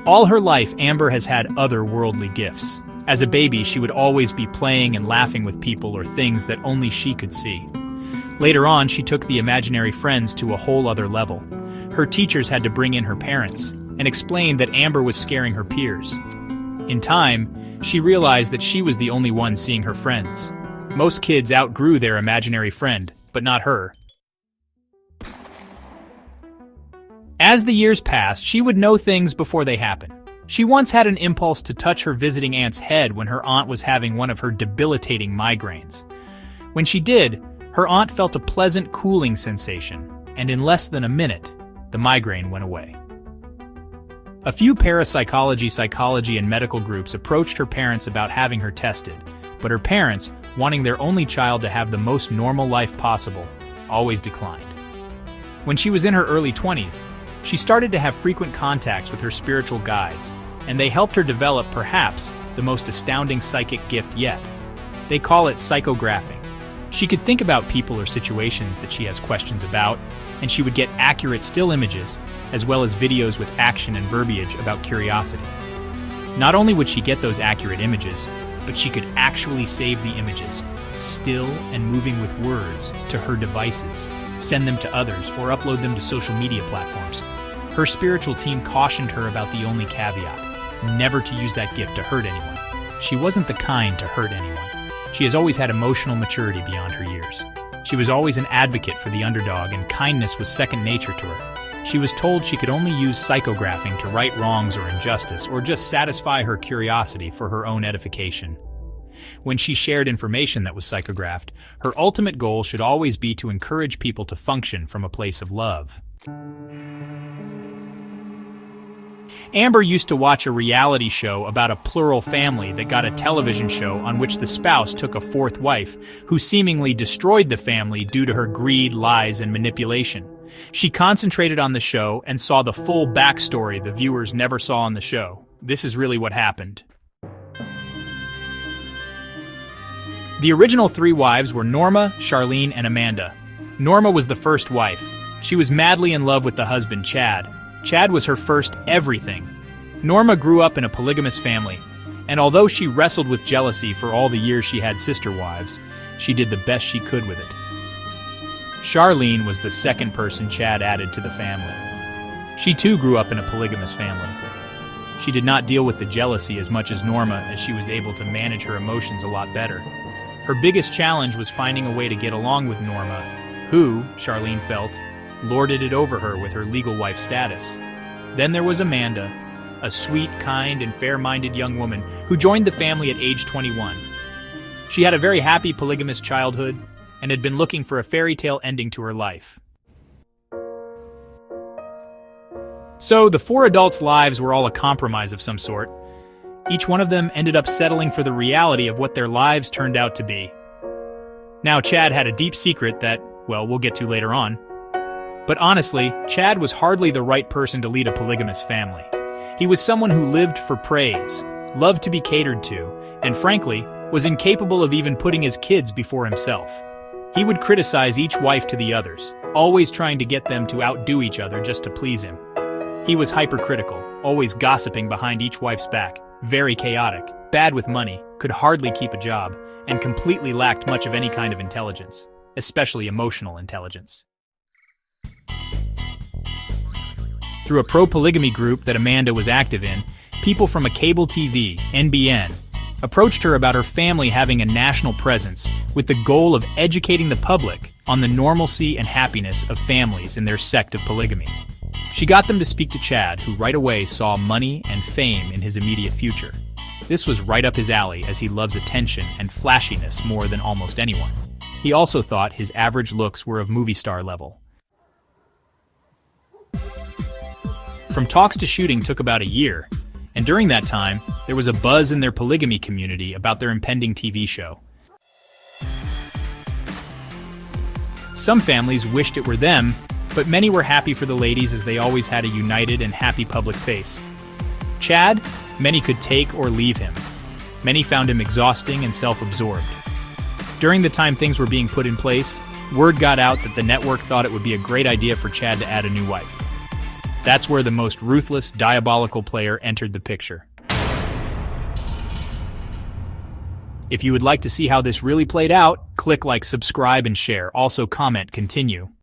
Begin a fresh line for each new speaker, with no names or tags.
All her life, Amber has had otherworldly gifts. As a baby, she would always be playing and laughing with people or things that only she could see. Later on, she took the imaginary friends to a whole other level. Her teachers had to bring in her parents and explain that Amber was scaring her peers. In time, she realized that she was the only one seeing her friends. Most kids outgrew their imaginary friend, but not her. As the years passed, she would know things before they happened. She once had an impulse to touch her visiting aunt's head when her aunt was having one of her debilitating migraines. When she did, her aunt felt a pleasant cooling sensation, and in less than a minute, the migraine went away. A few parapsychology, psychology, and medical groups approached her parents about having her tested, but her parents, wanting their only child to have the most normal life possible, always declined. When she was in her early 20s, she started to have frequent contacts with her spiritual guides, and they helped her develop perhaps the most astounding psychic gift yet. They call it psychographing. She could think about people or situations that she has questions about, and she would get accurate still images, as well as videos with action and verbiage about curiosity. Not only would she get those accurate images, but she could actually save the images, still and moving with words, to her devices, send them to others, or upload them to social media platforms. Her spiritual team cautioned her about the only caveat: never to use that gift to hurt anyone. She wasn't the kind to hurt anyone. She has always had emotional maturity beyond her years. She was always an advocate for the underdog, and kindness was second nature to her. She was told she could only use psychographing to right wrongs or injustice, or just satisfy her curiosity for her own edification. When she shared information that was psychographed, her ultimate goal should always be to encourage people to function from a place of love. Amber used to watch a reality show about a plural family that got a television show on which the spouse took a fourth wife, who seemingly destroyed the family due to her greed, lies, and manipulation. She concentrated on the show and saw the full backstory the viewers never saw on the show. This is really what happened. The original three wives were Norma, Charlene, and Amanda. Norma was the first wife. She was madly in love with the husband, Chad. Chad was her first everything. Norma grew up in a polygamous family, and although she wrestled with jealousy for all the years she had sister wives, she did the best she could with it. Charlene was the second person Chad added to the family. She too grew up in a polygamous family. She did not deal with the jealousy as much as Norma, as she was able to manage her emotions a lot better. Her biggest challenge was finding a way to get along with Norma, who, Charlene felt, lorded it over her with her legal wife status. Then there was Amanda, a sweet, kind, and fair-minded young woman who joined the family at age 21. She had a very happy polygamous childhood and had been looking for a fairy tale ending to her life. So the four adults' lives were all a compromise of some sort. Each one of them ended up settling for the reality of what their lives turned out to be. Now, Chad had a deep secret that, well, we'll get to later on. But honestly, Chad was hardly the right person to lead a polygamous family. He was someone who lived for praise, loved to be catered to, and frankly, was incapable of even putting his kids before himself. He would criticize each wife to the others, always trying to get them to outdo each other just to please him. He was hypercritical, always gossiping behind each wife's back, very chaotic, bad with money, could hardly keep a job, and completely lacked much of any kind of intelligence, especially emotional intelligence. Through a pro-polygamy group that Amanda was active in, people from a cable TV, NBN, approached her about her family having a national presence with the goal of educating the public on the normalcy and happiness of families in their sect of polygamy. She got them to speak to Chad, who right away saw money and fame in his immediate future. This was right up his alley, as he loves attention and flashiness more than almost anyone. He also thought his average looks were of movie star level. From talks to shooting took about a year, and during that time, there was a buzz in their polygamy community about their impending TV show. Some families wished it were them, but many were happy for the ladies, as they always had a united and happy public face. Chad, many could take or leave him. Many found him exhausting and self-absorbed. During the time things were being put in place, word got out that the network thought it would be a great idea for Chad to add a new wife. That's where the most ruthless, diabolical player entered the picture. If you would like to see how this really played out, click like, subscribe, and share. Also comment, continue.